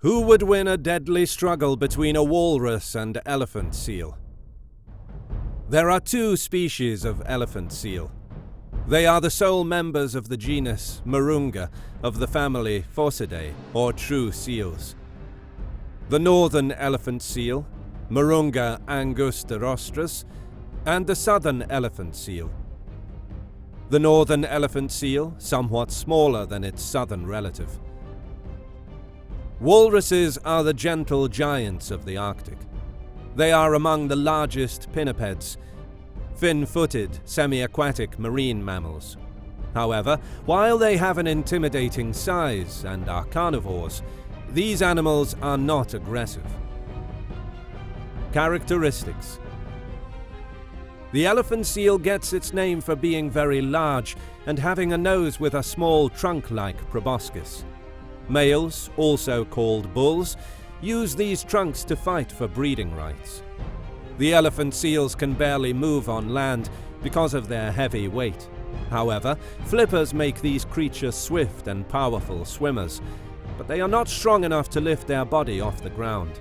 Who would win a deadly struggle between a walrus and elephant seal? There are two species of elephant seal. They are the sole members of the genus Marunga of the family Phorcidae, or true seals. The northern elephant seal, Marunga angustirostris, and the southern elephant seal. The northern elephant seal, somewhat smaller than its southern relative. Walruses are the gentle giants of the Arctic. They are among the largest pinnipeds, fin-footed, semi-aquatic marine mammals. However, while they have an intimidating size and are carnivores, these animals are not aggressive. Characteristics. The elephant seal gets its name for being very large and having a nose with a small trunk-like proboscis. Males, also called bulls, use these trunks to fight for breeding rights. The elephant seals can barely move on land because of their heavy weight. However, flippers make these creatures swift and powerful swimmers, but they are not strong enough to lift their body off the ground.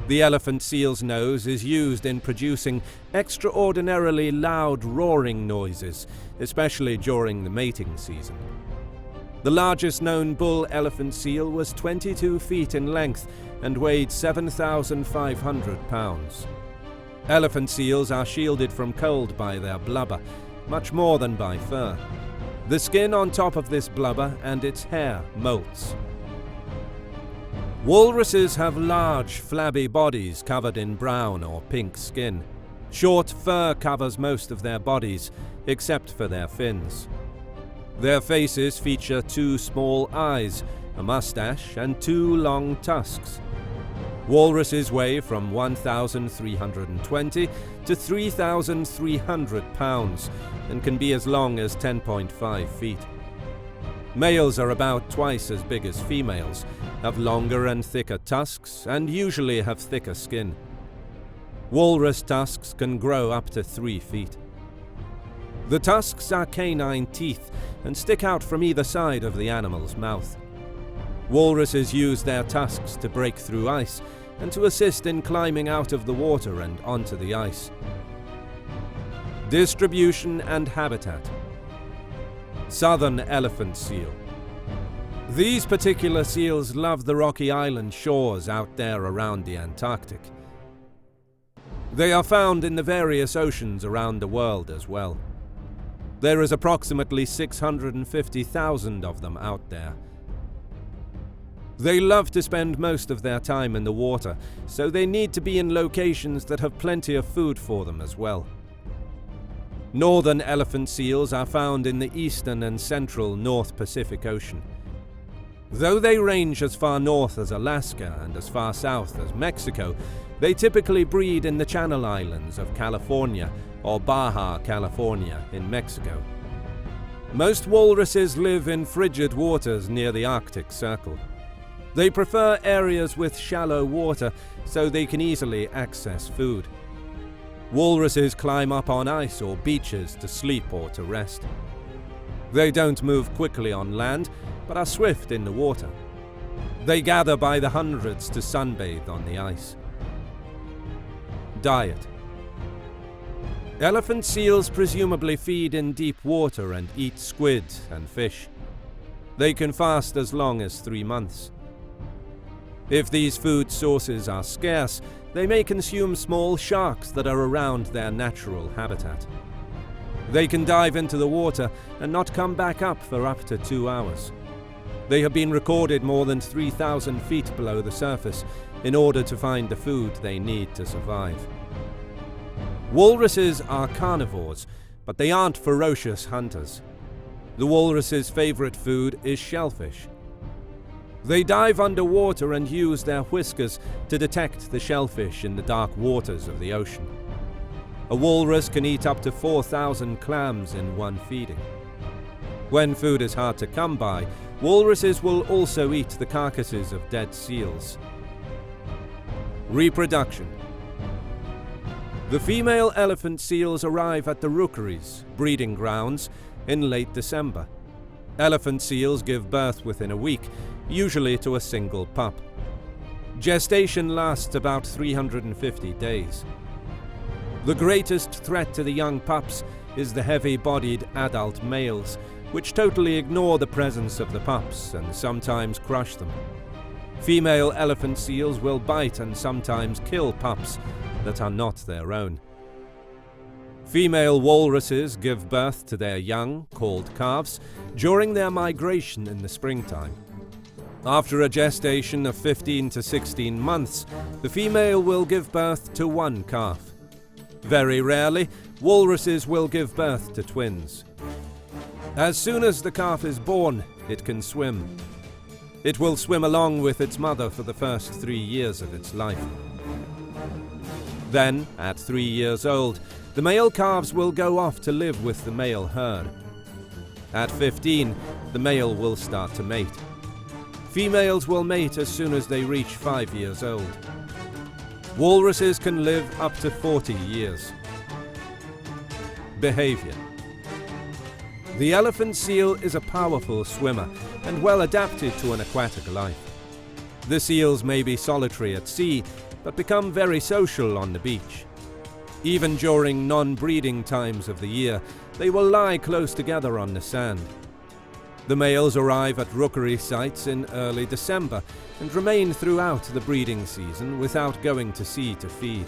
The elephant seal's nose is used in producing extraordinarily loud roaring noises, especially during the mating season. The largest known bull elephant seal was 22 feet in length and weighed 7,500 pounds. Elephant seals are shielded from cold by their blubber, much more than by fur. The skin on top of this blubber and its hair molts. Walruses have large, flabby bodies covered in brown or pink skin. Short fur covers most of their bodies, except for their fins. Their faces feature two small eyes, a mustache, and two long tusks. Walruses weigh from 1,320 to 3,300 pounds and can be as long as 10.5 feet. Males are about twice as big as females, have longer and thicker tusks, and usually have thicker skin. Walrus tusks can grow up to 3 feet. The tusks are canine teeth and stick out from either side of the animal's mouth. Walruses use their tusks to break through ice and to assist in climbing out of the water and onto the ice. Distribution and habitat. Southern elephant seal. These particular seals love the rocky island shores out there around the Antarctic. They are found in the various oceans around the world as well. There is approximately 650,000 of them out there. They love to spend most of their time in the water, so they need to be in locations that have plenty of food for them as well. Northern elephant seals are found in the eastern and central North Pacific Ocean. Though they range as far north as Alaska and as far south as Mexico, they typically breed in the Channel Islands of California or Baja California in Mexico. Most walruses live in frigid waters near the Arctic Circle. They prefer areas with shallow water so they can easily access food. Walruses climb up on ice or beaches to sleep or to rest. They don't move quickly on land, but are swift in the water. They gather by the hundreds to sunbathe on the ice. Diet. Elephant seals presumably feed in deep water and eat squid and fish. They can fast as long as 3 months. If these food sources are scarce, they may consume small sharks that are around their natural habitat. They can dive into the water and not come back up for up to 2 hours. They have been recorded more than 3,000 feet below the surface in order to find the food they need to survive. Walruses are carnivores, but they aren't ferocious hunters. The walrus's favorite food is shellfish. They dive underwater and use their whiskers to detect the shellfish in the dark waters of the ocean. A walrus can eat up to 4,000 clams in one feeding. When food is hard to come by, walruses will also eat the carcasses of dead seals. Reproduction. The female elephant seals arrive at the rookeries, breeding grounds, in late December. Elephant seals give birth within a week, usually to a single pup. Gestation lasts about 350 days. The greatest threat to the young pups is the heavy-bodied adult males, which totally ignore the presence of the pups and sometimes crush them. Female elephant seals will bite and sometimes kill pups that are not their own. Female walruses give birth to their young, called calves, during their migration in the springtime. After a gestation of 15 to 16 months, the female will give birth to one calf. Very rarely, walruses will give birth to twins. As soon as the calf is born, it can swim. It will swim along with its mother for the first 3 years of its life. Then, at 3 years old, the male calves will go off to live with the male herd. At 15, the male will start to mate. Females will mate as soon as they reach 5 years old. Walruses can live up to 40 years. Behavior. The elephant seal is a powerful swimmer and well adapted to an aquatic life. The seals may be solitary at sea, but become very social on the beach. Even during non-breeding times of the year, they will lie close together on the sand. The males arrive at rookery sites in early December and remain throughout the breeding season without going to sea to feed.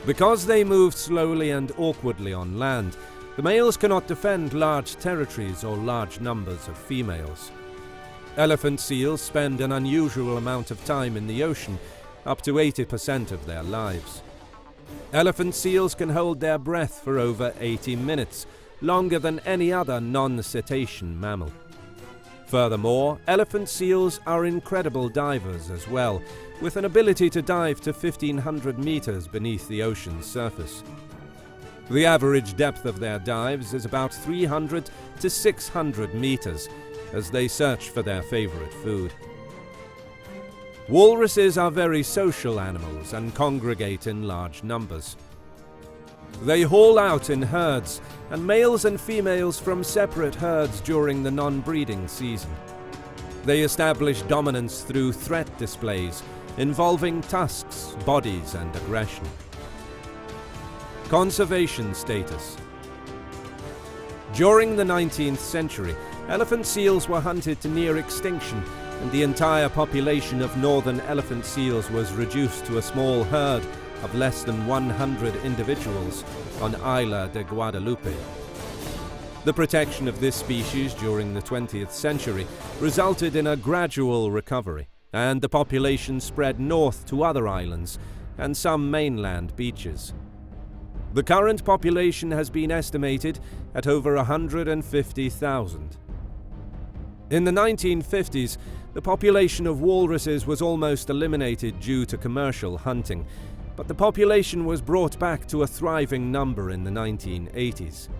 Because they move slowly and awkwardly on land, the males cannot defend large territories or large numbers of females. Elephant seals spend an unusual amount of time in the ocean, up to 80% of their lives. Elephant seals can hold their breath for over 80 minutes, longer than any other non-cetacean mammal. Furthermore, elephant seals are incredible divers as well, with an ability to dive to 1,500 meters beneath the ocean's surface. The average depth of their dives is about 300 to 600 meters, as they search for their favorite food. Walruses are very social animals and congregate in large numbers. They haul out in herds, and males and females from separate herds during the non-breeding season. They establish dominance through threat displays, involving tusks, bodies, and aggression. Conservation status. During the 19th century, elephant seals were hunted to near extinction, and the entire population of northern elephant seals was reduced to a small herd of less than 100 individuals on Isla de Guadalupe. The protection of this species during the 20th century resulted in a gradual recovery, and the population spread north to other islands and some mainland beaches. The current population has been estimated at over 150,000. In the 1950s, the population of walruses was almost eliminated due to commercial hunting, but the population was brought back to a thriving number in the 1980s.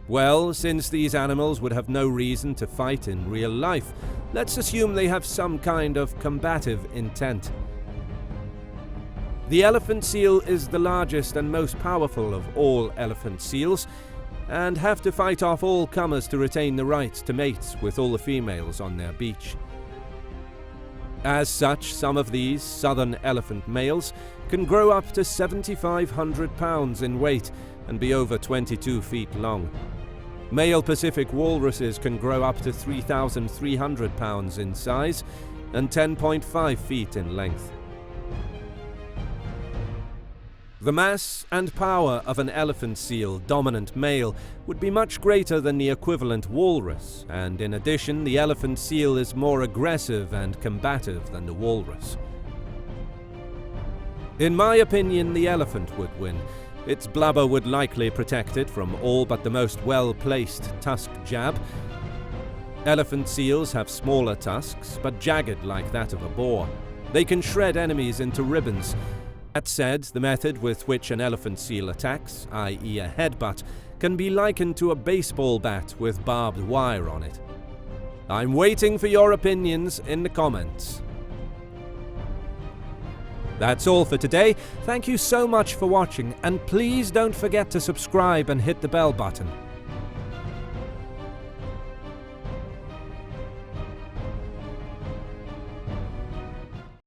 Well, since these animals would have no reason to fight in real life, let's assume they have some kind of combative intent. The elephant seal is the largest and most powerful of all elephant seals, and have to fight off all comers to retain the right to mate with all the females on their beach. As such, some of these southern elephant males can grow up to 7,500 pounds in weight and be over 22 feet long. Male Pacific walruses can grow up to 3,300 pounds in size and 10.5 feet in length. The mass and power of an elephant seal dominant male would be much greater than the equivalent walrus, and in addition, the elephant seal is more aggressive and combative than the walrus. In my opinion, the elephant would win. Its blubber would likely protect it from all but the most well-placed tusk jab. Elephant seals have smaller tusks, but jagged like that of a boar. They can shred enemies into ribbons. That said, the method with which an elephant seal attacks, i.e. a headbutt, can be likened to a baseball bat with barbed wire on it. I'm waiting for your opinions in the comments. That's all for today. Thank you so much for watching, and please don't forget to subscribe and hit the bell button.